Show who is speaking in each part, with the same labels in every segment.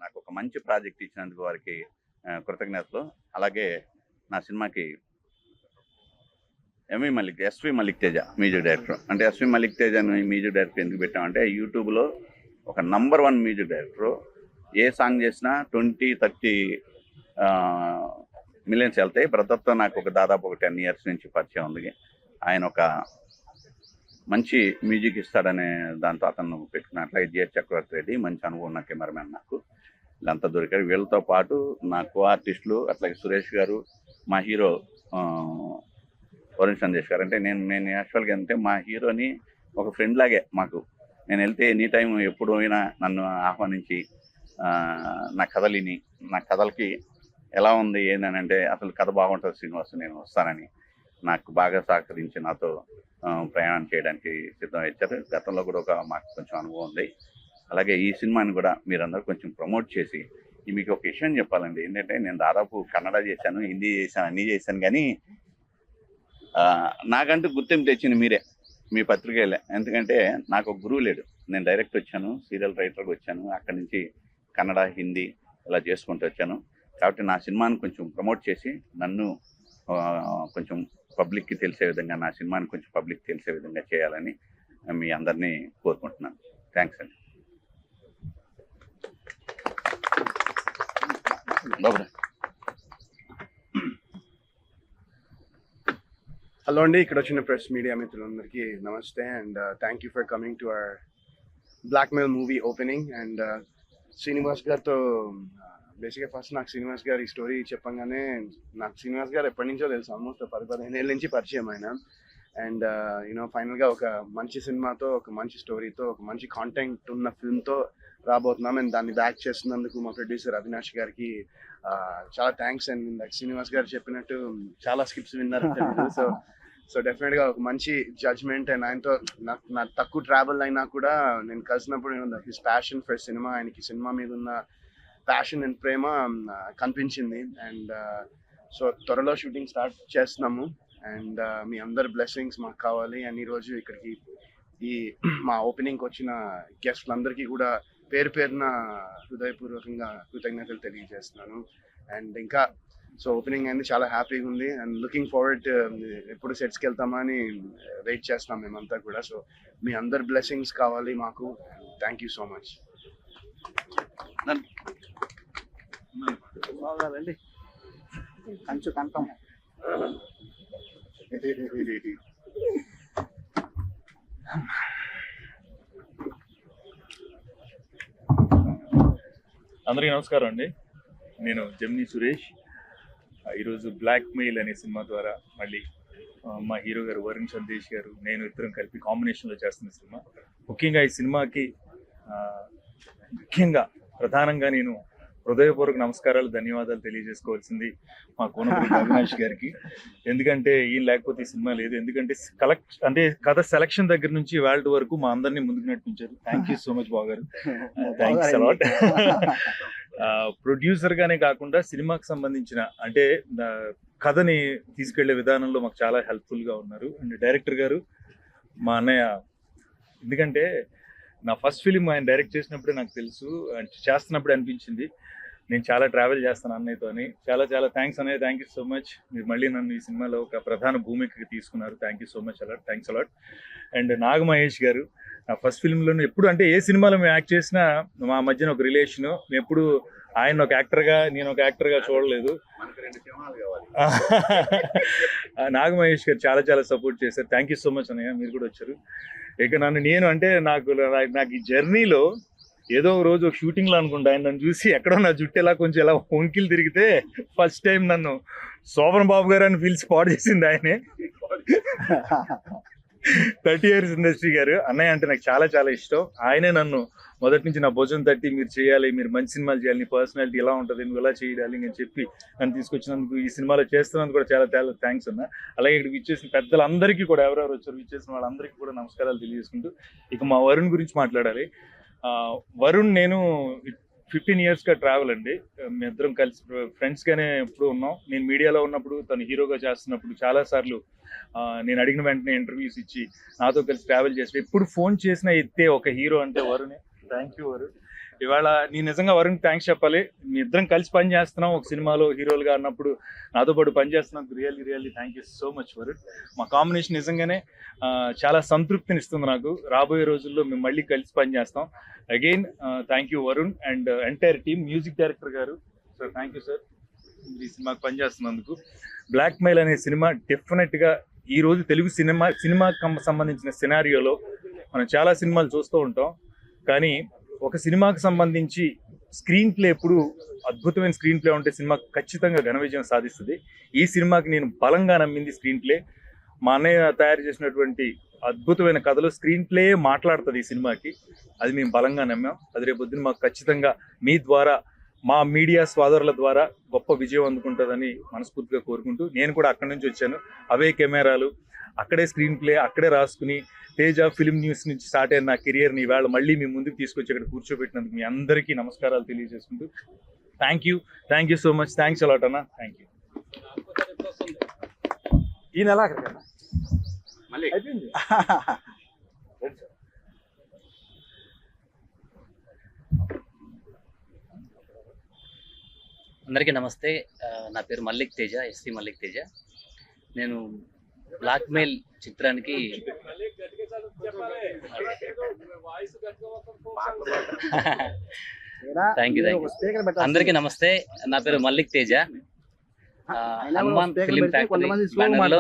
Speaker 1: నాకు ఒక మంచి ప్రాజెక్ట్ ఇచ్చినందుకు వారికి కృతజ్ఞతలు. అలాగే నా సినిమాకి S V Mallik Teja music director. అంటే ఎస్వి మలిక్ తేజ అని మ్యూజిక్ డైరెక్టర్ ఎందుకు పెట్టామంటే, యూట్యూబ్లో ఒక నంబర్ 1 మ్యూజిక్ డైరెక్టరు. ఏ సాంగ్ చేసినా 20-30 మిలియన్స్ వెళ్తాయి. బ్రదర్తో నాకు ఒక దాదాపు ఒక 10 ఇయర్స్ నుంచి పరిచయం ఉంది. ఆయన ఒక మంచి మ్యూజిక్ ఇస్తాడనే దాంతో అతను పెట్టుకున్న. అట్లాగే జిఎస్ చక్రవర్తి రెడ్డి మంచి అనుభవం ఉన్న కెమెరామెన్. నాకు వీళ్ళంతా దొరికారు. వీళ్ళతో పాటు నా కో ఆర్టిస్టులు అట్లాగే సురేష్ గారు, మా హీరో వరుణ్ సందేశ్ గారు. అంటే నేను యాక్చువల్గా అంటే మా హీరోని ఒక ఫ్రెండ్ లాగే మాకు. నేను వెళ్తే ఎనీ టైం ఎప్పుడు అయినా నన్ను ఆహ్వానించి నా కథలిని, నా కథలకి ఎలా ఉంది ఏందని అంటే, అసలు కథ బాగుంటుంది శ్రీనివాస్, నేను వస్తానని నాకు బాగా సహకరించి నాతో ప్రయాణం చేయడానికి సిద్ధం ఇచ్చారు. గతంలో కూడా మాకు కొంచెం అనుభవం ఉంది. అలాగే ఈ సినిమాని కూడా మీరందరూ కొంచెం ప్రమోట్ చేసి, మీకు ఒక విషయం చెప్పాలండి. ఏంటంటే, నేను దాదాపు కన్నడ చేశాను, హిందీ చేశాను, అన్నీ చేశాను. కానీ నాకంటూ గుర్తింపు తెచ్చింది మీరే, మీ పత్రికలే. ఎందుకంటే నాకు ఒక గురువు లేడు. నేను డైరెక్ట్ వచ్చాను, సీరియల్ రైటర్గా వచ్చాను. అక్కడి నుంచి కన్నడ, హిందీ ఇలా చేసుకుంటూ వచ్చాను. కాబట్టి నా సినిమాని కొంచెం ప్రమోట్ చేసి నన్ను కొంచెం పబ్లిక్కి తెలిసే విధంగా, నా సినిమాని కొంచెం పబ్లిక్ తెలిసే విధంగా చేయాలని మీ అందరినీ కోరుకుంటున్నాను. థ్యాంక్స్ అండి.
Speaker 2: హలో అండి, ఇక్కడ వచ్చిన ప్రెస్ మీడియా మిత్రులందరికీ నమస్తే. And thank you for coming to our blackmail movie opening. And Srinivas గారితో బేసిక్గా ఫస్ట్ నాకు శ్రీనివాస్ గారి స్టోరీ చెప్పంగానే, నాకు శ్రీనివాస్ గారు ఎప్పటి నుంచో తెలుసు. ఆల్మోస్ట్ 10-15 ఏళ్ళ నుంచి పరిచయం ఆయన. అండ్ ఫైనల్గా ఒక మంచి సినిమాతో, ఒక మంచి స్టోరీతో, ఒక మంచి కాంటెంట్ ఉన్న ఫిల్మ్తో రాబోతున్నాం. అండ్ దాన్ని బ్యాక్ చేస్తున్నందుకు మా ప్రొడ్యూసర్ అవినాష్ గారికి చాలా థ్యాంక్స్. అండ్ ఇందాక శ్రీనివాస్ గారు చెప్పినట్టు చాలా స్కిప్స్ విన్నారు. సో డెఫినెట్గా ఒక మంచి జడ్జ్మెంట్. అండ్ ఆయనతో నాకు తక్కువ ట్రావెల్ అయినా కూడా నేను కలిసినప్పుడు హిస్ ప్యాషన్ ఫర్ సినిమా, ఆయనకి సినిమా మీద ఉన్న ప్యాషన్ అండ్ ప్రేమ కనిపించింది. అండ్ సో త్వరలో షూటింగ్ స్టార్ట్ చేస్తున్నాము. అండ్ మీ అందరి బ్లెస్సింగ్స్ మాకు కావాలి. అండ్ ఈరోజు ఇక్కడికి ఈ మా ఓపెనింగ్కి వచ్చిన గెస్ట్లందరికీ కూడా పేరు పేరున హృదయపూర్వకంగా కృతజ్ఞతలు తెలియజేస్తున్నాను. అండ్ ఇంకా సో ఓపెనింగ్ అయింది, చాలా హ్యాపీగా ఉంది. అండ్ లుకింగ్ ఫార్వర్డ్ ఎప్పుడు సెట్స్కి వెళ్తామా అని వెయిట్ చేస్తున్నాం మేమంతా కూడా. సో మీ అందరి బ్లెస్సింగ్స్ కావాలి మాకు. Thank you so much.
Speaker 3: కంచు కనకం
Speaker 4: అందరికీ నమస్కారం అండి. నేను జెమిని సురేష్. ఈరోజు బ్లాక్ మెయిల్ అనే సినిమా ద్వారా మళ్ళీ మా హీరో గారు వరుణ్ సందేశ్ గారు, నేను ఇద్దరం కలిపి కాంబినేషన్లో చేస్తున్న సినిమా. ముఖ్యంగా ఈ సినిమాకి ప్రధానంగా నేను హృదయపూర్వక నమస్కారాలు, ధన్యవాదాలు తెలియజేసుకోవాల్సింది మా కోనపల్లి అవినాష్ గారికి. ఎందుకంటే ఈయన లేకపోతే ఈ సినిమా లేదు. ఎందుకంటే కథ సెలక్షన్ దగ్గర నుంచి వాళ్ళ వరకు మా అందరినీ ముందుకు నడిపించారు. థ్యాంక్ యూ సో మచ్ బాగారు, థ్యాంక్స్ అలాట్. ప్రొడ్యూసర్ గానే కాకుండా సినిమాకి సంబంధించిన అంటే కథని తీసుకెళ్లే విధానంలో మాకు చాలా హెల్ప్ఫుల్ గా ఉన్నారు. అండ్ డైరెక్టర్ గారు మా అన్నయ్య. ఎందుకంటే నా ఫస్ట్ ఫిలిం ఆయన డైరెక్ట్ చేసినప్పుడే నాకు తెలుసు, చేస్తున్నప్పుడే అనిపించింది నేను చాలా ట్రావెల్ చేస్తాను అన్నయ్యతో అని. చాలా చాలా థ్యాంక్స్ అన్నయ్య, థ్యాంక్ యూ సో మచ్. మీరు మళ్ళీ నన్ను ఈ సినిమాలో ఒక ప్రధాన భూమికకి తీసుకున్నారు. Thank you so much a lot, thanks a lot. And Naga Mahesh garu నా ఫస్ట్ ఫిల్మ్లోనే ఎప్పుడు అంటే ఏ సినిమాలో మేము యాక్ట్ చేసినా మా మధ్యన ఒక రిలేషను. మేము ఎప్పుడు ఆయన ఒక యాక్టర్గా నేను ఒక యాక్టర్గా చూడలేదు. నాగ మహేష్ గారు చాలా చాలా సపోర్ట్ చేశారు. థ్యాంక్ యూ సో మచ్ అన్నయ్య, మీరు కూడా వచ్చారు. ఇక నేను అంటే నాకు ఈ జర్నీలో ఏదో రోజు ఒక షూటింగ్లో అనుకుంటా ఆయన నన్ను చూసి ఎక్కడో నా జుట్టు ఎలా కొంచెం ఎలా వంకిలు తిరిగితే ఫస్ట్ టైం నన్ను శోభన్ బాబు గారు అని పిలిచి స్పాట్ చేసింది ఆయనే. 30 years ఇండస్ట్రీ గారు. అన్నయ్య అంటే నాకు చాలా చాలా ఇష్టం. ఆయనే నన్ను మొదటి నుంచి నా భుజం తట్టి మీరు చేయాలి, మీరు మంచి సినిమాలు చేయాలి, నీ పర్సనాలిటీ ఎలా ఉంటుంది, నువ్వు ఎలా చేయాలి అని చెప్పి నన్ను తీసుకొచ్చినందుకు, ఈ సినిమాలో చేస్తున్నందుకు కూడా చాలా చాలా థ్యాంక్స్ అన్న. అలాగే ఇక్కడికి ఇచ్చేసిన పెద్దలందరికీ కూడా, ఎవరెవరు వచ్చారు ఇచ్చేసిన వాళ్ళందరికీ కూడా నమస్కారాలు తెలియజేసుకుంటూ ఇక మా వరుణ్ గురించి మాట్లాడాలి. వరుణ్ నేను 15 yearsగా ట్రావెల్ అండి. మీ ఇద్దరం కలిసి ఫ్రెండ్స్గానే ఎప్పుడు ఉన్నాం. నేను మీడియాలో ఉన్నప్పుడు, తను హీరోగా చేస్తున్నప్పుడు చాలాసార్లు నేను అడిగిన వెంటనే ఇంటర్వ్యూస్ ఇచ్చి నాతో కలిసి ట్రావెల్ చేసి ఎప్పుడు ఫోన్ చేసినా ఎత్తే ఒక హీరో అంటే వరుణే. Thank you Varun. ఇవాళ నేను నిజంగా వరుణ్ థ్యాంక్స్ చెప్పాలి. మీ ఇద్దరం కలిసి పని చేస్తున్నాం ఒక సినిమాలో హీరోలుగా అన్నప్పుడు నాతో పాటు పని చేస్తున్నందుకు really thank you so much Varun. మా కాంబినేషన్ నిజంగానే చాలా సంతృప్తిని ఇస్తుంది నాకు. రాబోయే రోజుల్లో మేము మళ్ళీ కలిసి పని చేస్తాం. Again thank you Varun and entire team, music director గారు సార్ థ్యాంక్ యూ సార్ ఈ సినిమాకి పనిచేస్తున్నందుకు. బ్లాక్ మెయిల్ అనే సినిమా డెఫినెట్గా ఈ రోజు తెలుగు సినిమాకి సంబంధించిన సినారియోలో మనం చాలా సినిమాలు చూస్తూ ఉంటాం, కానీ ఒక సినిమాకి సంబంధించి స్క్రీన్ ప్లే ఎప్పుడు అద్భుతమైన స్క్రీన్ ప్లే ఉంటే సినిమా ఖచ్చితంగా ఘన విజయం సాధిస్తుంది. ఈ సినిమాకి నేను బలంగా నమ్మింది స్క్రీన్ ప్లే. మా అన్నయ్య తయారు చేసినటువంటి అద్భుతమైన కథలో స్క్రీన్ ప్లే మాట్లాడుతుంది ఈ సినిమాకి. అది మేము బలంగా నమ్మాం. అది రేపొద్దున మాకు ఖచ్చితంగా మీ ద్వారా, మా మీడియా సోదరుల ద్వారా గొప్ప విజయం అందుకుంటుందని మనస్ఫూర్తిగా కోరుకుంటూ, నేను కూడా అక్కడి నుంచి వచ్చాను. అవే కెమెరాలు, అక్కడే స్క్రీన్ ప్లే, అక్కడే రాసుకుని తేజ ఫిలిం న్యూస్ నుంచి స్టార్ట్ అయిన నా కెరియర్ని ఇవాళ మళ్ళీ మీ ముందుకు తీసుకొచ్చి ఇక్కడ కూర్చోబెట్టినందుకు మీ అందరికీ నమస్కారాలు తెలియజేసుకుంటూ thank you so much. Thanks a lot అన్న. Thank you. ఈ నెల అయిపోయింది.
Speaker 3: అందరికీ నమస్తే. నా పేరు మల్లిక్ తేజ, ఎస్సీ మల్లిక్ తేజ. నేను బ్లాక్ మెయిల్ చిత్రానికి థ్యాంక్ యూ. అందరికీ నమస్తే. నా పేరు మల్లిక్ తేజ. హనుమాన్ ఫిలిం ఫ్యాక్టరీ బ్యానర్లో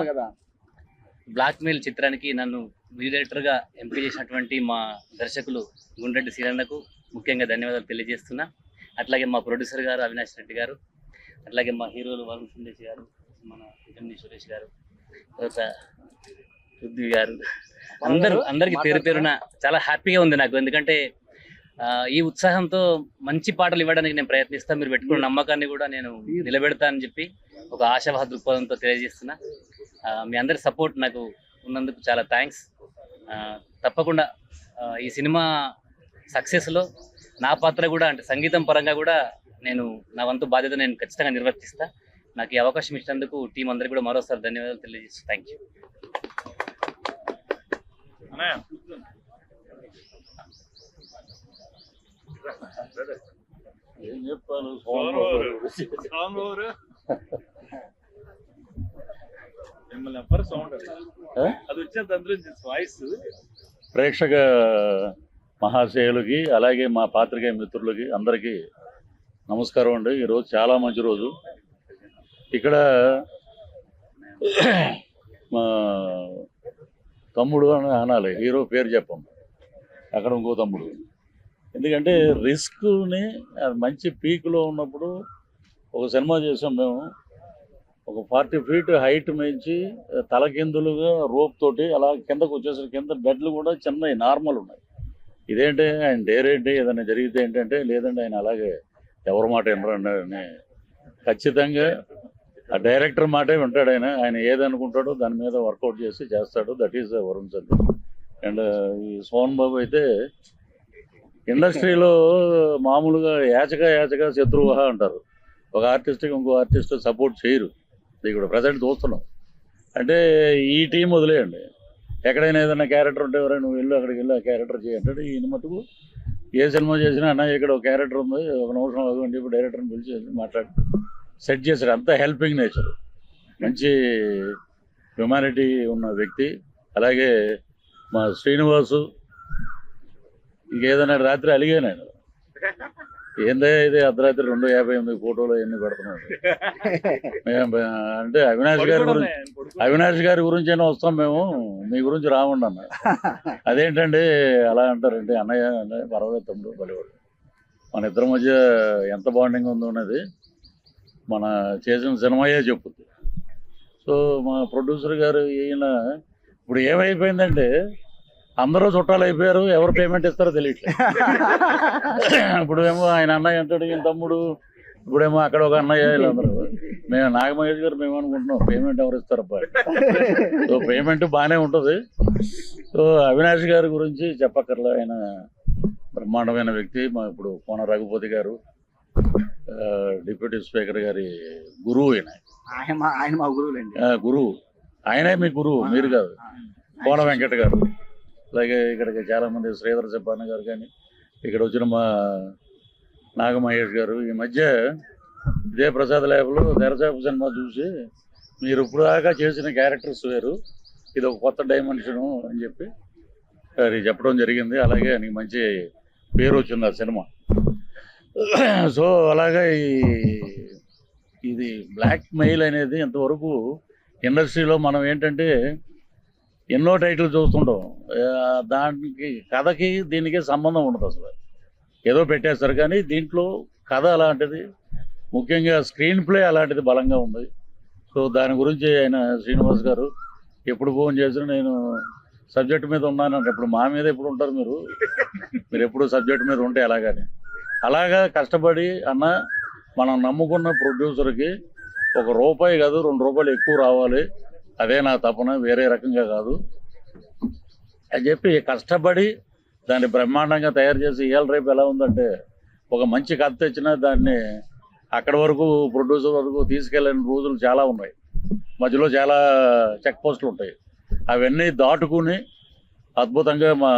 Speaker 3: బ్లాక్ మెయిల్ చిత్రానికి నన్ను మ్యూజిక్ డైరెక్టర్గా ఎంపిక చేసినటువంటి మా దర్శకులు గుండ్రెడ్డి శ్రీరన్నకు ముఖ్యంగా ధన్యవాదాలు తెలియజేస్తున్నా. అట్లాగే మా ప్రొడ్యూసర్ గారు అవినాష్ రెడ్డి గారు, అట్లాగే మా హీరోలు వరుణ్ సుందేశ్ గారు, మన జమిని సురేష్ గారు, తర్వాత పృథ్వీ గారు, అందరికి పేరు పేరున చాలా హ్యాపీగా ఉంది నాకు. ఎందుకంటే ఈ ఉత్సాహంతో మంచి పాటలు ఇవ్వడానికి నేను ప్రయత్నిస్తాను. మీరు పెట్టుకున్న నమ్మకాన్ని కూడా నేను నిలబెడతానని చెప్పి ఒక ఆశావాహ దృక్పథంతో తెలియజేస్తున్నా. మీ అందరి సపోర్ట్ నాకు ఉన్నందుకు చాలా థ్యాంక్స్. తప్పకుండా ఈ సినిమా సక్సెస్లో నా పాత్ర కూడా, అంటే సంగీతం పరంగా కూడా నేను నా వంతు బాధ్యత నేను ఖచ్చితంగా నిర్వర్తిస్తా. నాకు ఈ అవకాశం ఇచ్చినందుకు టీం అందరికీ కూడా మరోసారి ధన్యవాదాలు తెలియజేస్తాను. Thank you.
Speaker 5: ఏం చెప్పాను, ప్రేక్షక మహాశయులకి అలాగే మా పాత్రికేయ మిత్రులకి అందరికీ నమస్కారం అండి. ఈరోజు చాలా మంచి రోజు. ఇక్కడ మా తమ్ముడు అని అనాలి, హీరో పేరు చెప్పం, అక్కడ ఇంకో తమ్ముడు. ఎందుకంటే రిస్క్ని మంచి పీక్లో ఉన్నప్పుడు ఒక సినిమా చేసాం మేము. ఒక 40 feet హైట్ మించి తలకిందులుగా రోప్ తోటి అలా కిందకు వచ్చేసరికి కింద బెడ్లు కూడా చిన్నవి నార్మల్ ఉన్నాయి. ఇదేంటి ఆయన డేరేంటి ఏదైనా జరిగితే ఏంటంటే, లేదండి ఆయన అలాగే ఎవరి మాట వినరండి అని ఖచ్చితంగా ఆ డైరెక్టర్ మాటే వింటాడు. ఆయన ఏదనుకుంటాడో దాని మీద వర్కౌట్ చేసి చేస్తాడు. దట్ ఈస్ వరుణ్ సంధి. అండ్ ఈ సోహన్ బాబు అయితే ఇండస్ట్రీలో మామూలుగా యాచక శత్రువు అంటారు. ఒక ఆర్టిస్ట్కి ఇంకో ఆర్టిస్ట్ సపోర్ట్ చేయరు. ఇక్కడ ప్రజెంట్ చూస్తున్నాం. అంటే ఈ టీం వదిలేయండి, ఎక్కడైనా ఏదైనా క్యారెక్టర్ ఉంటే ఎవరైనా నువ్వు వెళ్ళు అక్కడికి వెళ్ళి ఆ క్యారెక్టర్ చేయంటాడు. ఈయన మటుకు ఏ సినిమా చేసినా అన్న ఇక్కడ ఒక క్యారెక్టర్ ఉంది, ఒక నిమిషం అవ్వండి ఇప్పుడు డైరెక్టర్ని పిలిచి మాట్లాడి సెట్ చేశాడు. అంతా హెల్పింగ్ నేచర్, మంచి హ్యుమానిటీ ఉన్న వ్యక్తి. అలాగే మా శ్రీనివాసు ఇంకేదైనా రాత్రి అలిగాను, ఏందే ఇది అర్ధరాత్రి 2:58 ఫోటోలు ఎన్ని పెడుతున్నాడు అంటే అవినాష్ గారి గురించి అయినా వస్తాం మేము, మీ గురించి రావండి అన్న. అదేంటండి అలా అంటారంటే, అన్నయ్య పర్వాలేదు తమ్ముడు బలివాడు, మన ఇద్దరి మధ్య ఎంత బాండింగ్ ఉందో అనేది మన చేసిన సినిమాయే చెప్పుద్ది. సో మా ప్రొడ్యూసర్ గారు ఈయన ఇప్పుడు ఏమైపోయిందంటే అందరూ చుట్టాలు అయిపోయారు, ఎవరు పేమెంట్ ఇస్తారో తెలియట్లేదు. ఇప్పుడేమో ఆయన అన్నయ్య అంటాడు, ఈయన తమ్ముడు, ఇప్పుడేమో అక్కడ ఒక అన్నయ్య, వీళ్ళందరూ. మేము నాగమహేష్ గారు మేము అనుకుంటున్నాం పేమెంట్ ఎవరు ఇస్తారబ్బా. సో పేమెంట్ బాగానే ఉంటుంది. సో అవినాష్ గారి గురించి చెప్పక్కర్లా, ఆయన బ్రహ్మాండమైన వ్యక్తి. మా ఇప్పుడు కోన రఘుపతి గారు డిప్యూటీ స్పీకర్ గారి గురువు.
Speaker 6: ఆయన మా గురువులండి.
Speaker 5: గురువు ఆయనే మీ గురువు, మీరు కాదు. కోన వెంకట గారు, అలాగే ఇక్కడికి చాలామంది శ్రీధర్ చెప్పాన్న గారు కానీ, ఇక్కడ వచ్చిన మా నాగమహేష్ గారు. ఈ మధ్య ఇదే ప్రసాద్ ల్యాబ్లో తెరచాప సినిమా చూసి మీరు ఇప్పుడు దాకా చేసిన క్యారెక్టర్స్ వేరు, ఇది ఒక కొత్త డైమెన్షను అని చెప్పి అది చెప్పడం జరిగింది. అలాగే నీకు మంచి పేరు వచ్చింది ఆ సినిమా. సో అలాగే ఇది బ్లాక్ మెయిల్ అనేది ఇంతవరకు ఇండస్ట్రీలో మనం ఏంటంటే ఎన్నో టైటిల్ చూస్తుంటాం, దానికి కథకి దీనికి సంబంధం ఉండదు అసలు, ఏదో పెట్టేస్తారు. కానీ దీంట్లో కథ అలాంటిది, ముఖ్యంగా స్క్రీన్ ప్లే అలాంటిది బలంగా ఉంది. సో దాని గురించి ఆయన శ్రీనివాస్ గారు ఎప్పుడు ఫోన్ చేసినా నేను సబ్జెక్ట్ మీద ఉన్నానంటే, ఇప్పుడు మా మీద ఎప్పుడు ఉంటారు మీరు ఎప్పుడు సబ్జెక్ట్ మీద ఉంటే ఎలాగని, అలాగా కష్టపడి అన్న మనం నమ్ముకున్న ప్రొడ్యూసర్కి ₹1 కాదు ₹2 ఎక్కువ రావాలి, అదే నా తపన, వేరే రకంగా కాదు అని చెప్పి కష్టపడి దాన్ని బ్రహ్మాండంగా తయారు చేసి ఇవాళ రేపు ఎలా ఉందంటే ఒక మంచి కథ తెచ్చినా దాన్ని అక్కడి వరకు ప్రొడ్యూసర్ వరకు తీసుకెళ్ళిన రోజులు చాలా ఉన్నాయి. మధ్యలో చాలా చెక్ పోస్టులు ఉంటాయి. అవన్నీ దాటుకుని అద్భుతంగా మా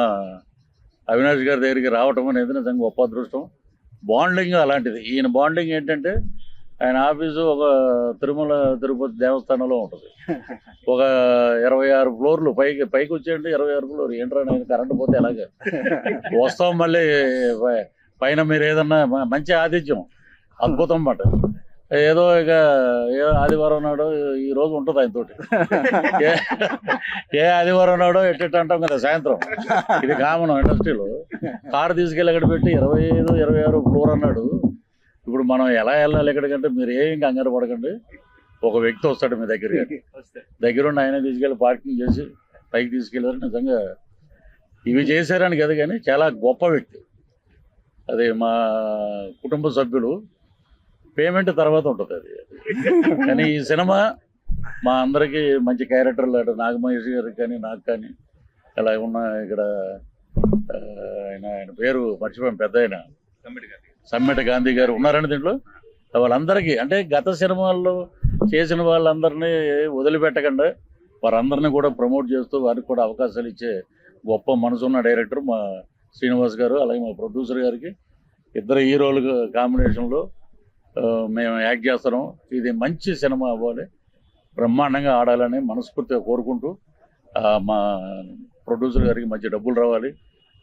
Speaker 5: అవినాష్ గారి దగ్గరికి రావటం అనేది నిజంగా గొప్ప అదృష్టం. బాండింగ్ అలాంటిది. ఈయన బాండింగ్ ఏంటంటే ఆయన ఆఫీసు ఒక తిరుమల తిరుపతి దేవస్థానంలో ఉంటుంది. ఒక 26 ఫ్లోర్లు పైకి వచ్చేయండి, 26 ఫ్లోర్ ఏంట్రా నేను కరెంట్ పోతే ఎలాగే వస్తాం, మళ్ళీ పైన మీరు ఏదన్నా మంచి ఆతిథ్యం, అద్భుతం అన్నమాట. ఏదో ఇక ఆదివారం నాడు ఈ రోజు ఉంటుంది ఆయనతోటి, ఏ ఆదివారం నాడో ఎట్టెట్ అంటాం కదా సాయంత్రం, ఇది కామన్ ఇండస్ట్రీలో. కారు తీసుకెళ్ళి అక్కడ పెట్టి 25, 26 ఫ్లోర్ అన్నాడు. ఇప్పుడు మనం ఎలా వెళ్ళాలి ఎక్కడికంటే మీరు ఏం కంగారు పడకండి, ఒక వ్యక్తి వస్తాడు మీ దగ్గరుండి ఆయన తీసుకెళ్ళి పార్కింగ్ చేసి పైకి తీసుకెళ్ళారు. నిజంగా ఇవి చేశారని కదా, కానీ చాలా గొప్ప వ్యక్తి. అది మా కుటుంబ సభ్యులు, పేమెంట్ తర్వాత ఉంటుంది అది. కానీ ఈ సినిమా మా అందరికీ మంచి క్యారెక్టర్లు, అటు నాగమహేష్ గారికి కానీ నాకు కానీ, ఇలా ఉన్న ఇక్కడ ఆయన పేరు మర్చిపోయాం, పెద్ద ఆయన సమ్మెట గాంధీ గారు ఉన్నారండి దీంట్లో. వాళ్ళందరికీ అంటే గత సినిమాల్లో చేసిన వాళ్ళందరినీ వదిలిపెట్టకుండా వారందరినీ కూడా ప్రమోట్ చేస్తూ వారికి కూడా అవకాశాలు ఇచ్చే గొప్ప మనసున్న డైరెక్టర్ మా శ్రీనివాస్ గారు. అలాగే మా ప్రొడ్యూసర్ గారికి, ఇద్దరు హీరోలు కాంబినేషన్లో మేము యాక్ట్ చేస్తున్నాం. ఇది మంచి సినిమా అవ్వాలి, బ్రహ్మాండంగా ఆడాలని మనస్ఫూర్తిగా కోరుకుంటూ మా ప్రొడ్యూసర్ గారికి మంచి డబ్బులు రావాలి,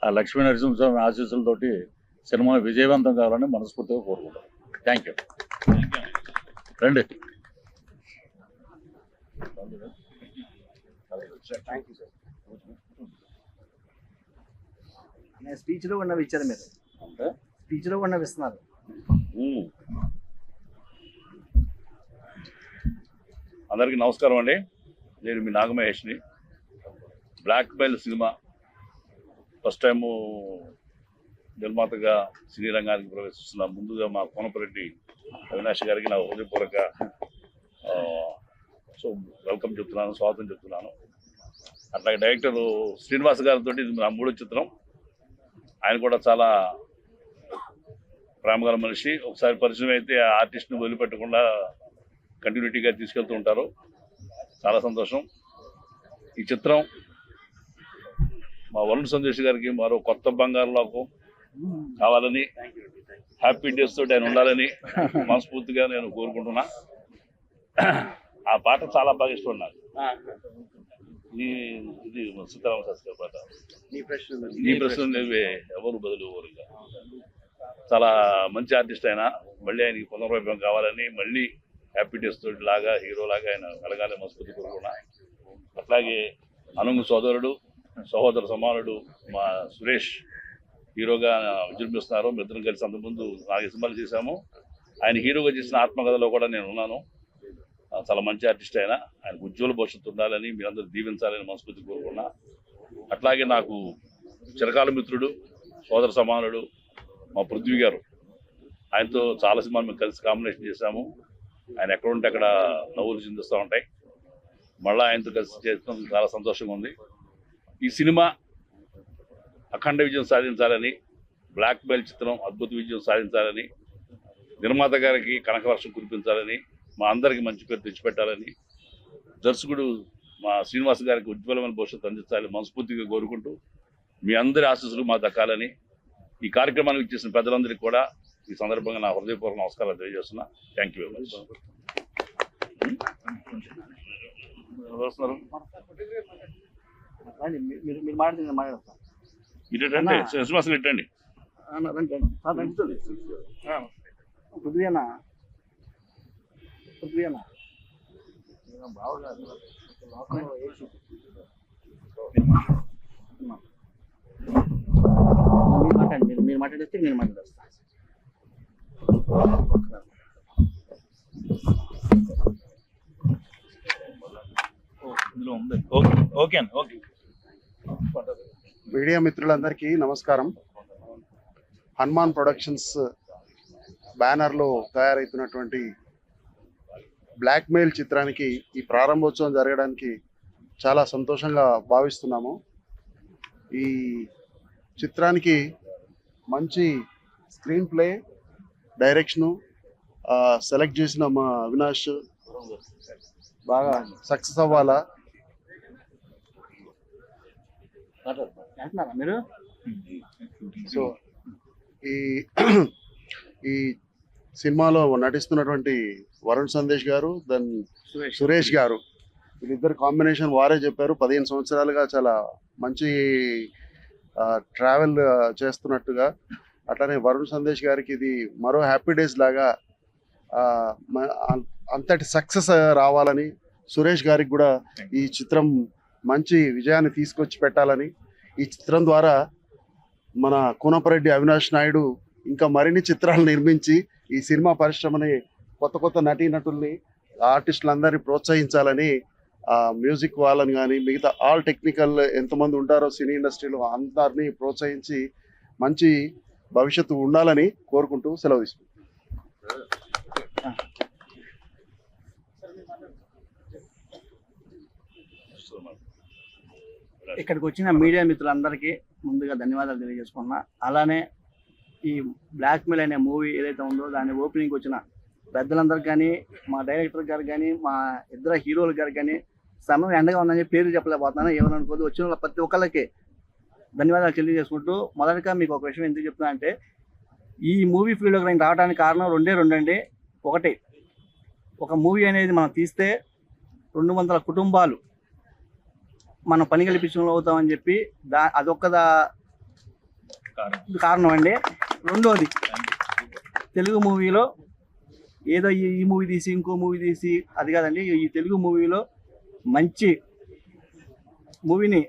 Speaker 5: ఆ లక్ష్మీ నరసింహస్వామి ఆశీస్సులతోటి సినిమా విజయవంతం కావాలని మనస్ఫూర్తిగా కోరుకుంటాం. Thank you. రండి.
Speaker 6: స్పీచ్లో ఉన్నవి ఇచ్చారు మీరు, స్పీచ్లో ఉన్నవి ఇస్తున్నారు.
Speaker 1: అందరికీ నమస్కారం అండి. నేను మీ నాగమహేష్ని. బ్లాక్ మెయిల్ సినిమా ఫస్ట్ టైము నిర్మాతగా సినీ రంగానికి ప్రవేశిస్తున్నా. ముందుగా మా కోనపరెడ్డి అవినాష్ గారికి నా హృదయపూర్వక వెల్కమ్ చెప్తున్నాను, స్వాగతం చెప్తున్నాను. అట్లాగే డైరెక్టర్ శ్రీనివాస్ గారితో ఇది నా 3వ చిత్రం. ఆయన కూడా చాలా ప్రేమగల మనిషి. ఒకసారి పరిచయం అయితే ఆ ఆర్టిస్ట్ని వదిలిపెట్టకుండా కంటిన్యూటీగా తీసుకెళ్తూ ఉంటారు. చాలా సంతోషం. ఈ చిత్రం మా వరుణ్ సందేశ్ గారికి మరో కొత్త బంగారు లోకం కావాలని, హ్యాపీ డేస్ తోటి ఆయన ఉండాలని మనస్ఫూర్తిగా నేను కోరుకుంటున్నా. ఆ పాట చాలా బాగా ఇష్టం నాకు. ఇది సీతారామ శాస్త్రి పాట, నీ ప్రశ్న ఎవరు బదులు ఎవరుగా. చాలా మంచి ఆర్టిస్ట్ ఆయన. మళ్ళీ ఆయనకి పునర్వైభవం కావాలని, మళ్ళీ హ్యాపీ డేస్ తోటి లాగా హీరో లాగా ఆయన కలగాలని మనస్ఫూర్తి కోరుకున్నా. అట్లాగే అనుంగు సహోదర సమానుడు మా సురేష్ హీరోగా విజృంభిస్తున్నారు. మీ ఇద్దరం కలిసి అంతకుముందు 4 సినిమాలు చేశాము. ఆయన హీరోగా చేసిన ఆత్మకథలో కూడా నేను ఉన్నాను. చాలా మంచి ఆర్టిస్ట్ ఆయన. ఆయనకు ఉజ్వల భవిష్యత్తు ఉండాలని మీరందరూ దీవించాలని మనస్ఫూర్తి కోరుకున్నా. అట్లాగే నాకు చిరకాల మిత్రుడు, సోదర సమానుడు మా పృథ్వీ గారు. ఆయనతో చాలా సినిమాలు మేము కలిసి కాంబినేషన్ చేశాము. ఆయన ఎక్కడ ఉంటే అక్కడ నవ్వులు చిందిస్తూ ఉంటాయి. మళ్ళీ ఆయనతో కలిసి చేయడం చాలా సంతోషంగా ఉంది. ఈ సినిమా అఖండ విజయం సాధించాలని, బ్లాక్ మెయిల్ చిత్రం అద్భుత విజయం సాధించాలని, నిర్మాత గారికి కనకవర్షం కురిపించాలని, మా అందరికీ మంచి పేరు తెచ్చిపెట్టాలని, దర్శకుడు మా శ్రీనివాస్ గారికి ఉజ్వలమైన భవిష్యత్తు అందించాలని మనస్ఫూర్తిగా కోరుకుంటూ, మీ అందరి ఆశీస్సులు మా దక్కాలని, ఈ కార్యక్రమానికి ఇచ్చేసిన పెద్దలందరికీ కూడా
Speaker 5: ఈ సందర్భంగా నా హృదయపూర్వక నమస్కారాలు తెలియజేస్తున్నా. Thank you very much. వస్తున్నారు
Speaker 6: మీరు మాట్లాడింది మాట్లాడతాం.
Speaker 5: ఇటు రండి, శ్రీనివాసులు ఇట్టండి.
Speaker 6: పృథ్వీనా మీరు మాట్లాడేస్తే నేను మాట్లాడేస్తాను.
Speaker 4: ఇందులో ఉంది. ఓకే ఓకే అండి, ఓకే.
Speaker 2: మీడియా మిత్రులందరికీ నమస్కారం. హనుమాన్ ప్రొడక్షన్స్ బ్యానర్లో తయారవుతున్నటువంటి బ్లాక్మెయిల్ చిత్రానికి ఈ ప్రారంభోత్సవం జరగడానికి చాలా సంతోషంగా భావిస్తున్నాము. ఈ చిత్రానికి మంచి స్క్రీన్ ప్లే, డైరెక్షను సెలెక్ట్ చేసిన మా అవినాష్ బాగా సక్సెస్ అవ్వాలా.
Speaker 6: మీరు
Speaker 2: సో ఈ సినిమాలో నటిస్తున్నటువంటి వరుణ్ సందేశ్ గారు, దెన్ సురేష్ గారు, వీళ్ళిద్దరు కాంబినేషన్ వారే చెప్పారు. 15 సంవత్సరాలుగా చాలా మంచి ట్రావెల్ చేస్తున్నట్టుగా. అట్లానే వరుణ్ సందేశ్ గారికి ఇది మరో హ్యాపీ డేస్ లాగా అంతటి సక్సెస్ రావాలని, సురేష్ గారికి కూడా ఈ చిత్రం మంచి విజయాన్ని తీసుకొచ్చి పెట్టాలని, ఈ చిత్రం ద్వారా మన కూనపరెడ్డి అవినాష్ నాయుడు ఇంకా మరిన్ని చిత్రాలు నిర్మించి ఈ సినిమా పరిశ్రమని కొత్త నటీనటుల్ని, ఆర్టిస్టులందరినీ ప్రోత్సహించాలని, మ్యూజిక్ వాళ్ళని కానీ మిగతా ఆల్ టెక్నికల్ ఎంతమంది ఉంటారో సినీ ఇండస్ట్రీలో అందరినీ ప్రోత్సహించి మంచి భవిష్యత్తు ఉండాలని కోరుకుంటూ సెలవు తీసుకుంటాం.
Speaker 6: ఇక్కడికి వచ్చిన మీడియా మిత్రులందరికీ ముందుగా ధన్యవాదాలు తెలియజేసుకున్నా. అలానే ఈ బ్లాక్మెయిల్ అనే మూవీ ఏదైతే ఉందో దాని ఓపెనింగ్ వచ్చిన పెద్దలందరికీ కానీ, మా డైరెక్టర్ గారు కానీ, మా ఇద్దరు హీరోలు గారు కానీ సమయం ఎండగా ఉందని పేరు చెప్పలేకపోతున్నాను. ఏమనుకోదు, వచ్చిన ప్రతి ఒక్కళ్ళకి ధన్యవాదాలు తెలియజేసుకుంటూ, మొదటగా మీకు ఒక విషయం ఎందుకు చెప్తున్నా అంటే, ఈ మూవీ ఫీల్డ్లోకి నేను రావడానికి కారణం రెండే అండి. ఒకటి, ఒక మూవీ అనేది మనం తీస్తే 200 కుటుంబాలు మనం పని కల్పించడంలో అవుతామని చెప్పి అదొక్క కారణం అండి. రెండోది, తెలుగు మూవీలో ఏదో ఈ మూవీ తీసి ఇంకో మూవీ తీసి అది కాదండి, ఈ తెలుగు మూవీలో మంచి మూవీని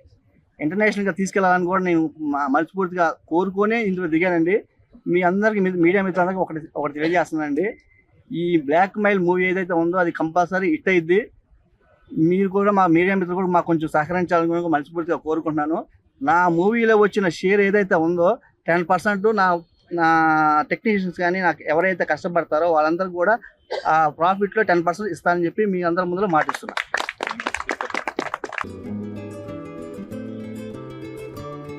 Speaker 6: ఇంటర్నేషనల్గా తీసుకెళ్లాలని కూడా నేను మనస్ఫూర్తిగా కోరుకొని ఇందులో దిగానండి. మీ అందరికీ మీడియా మిత్రులందరికీ ఒకటి తెలియజేస్తున్నానండి, ఈ బ్లాక్ మెయిల్ మూవీ ఏదైతే ఉందో అది కంపల్సరీ హిట్ అయ్యిద్ది. మీరు కూడా మా మీడియా మిత్రులు కూడా మాకు కొంచెం సహకరించాలని కూడా మనస్ఫూర్తిగా కోరుకుంటున్నాను. నా మూవీలో వచ్చిన షేర్ ఏదైతే ఉందో 10% నా టెక్నీషియన్స్ కానీ నాకు ఎవరైతే కష్టపడతారో వాళ్ళందరికీ కూడా ఆ ప్రాఫిట్లో 10% ఇస్తానని చెప్పి మీ అందరి ముందులో మాటిస్తున్నాను.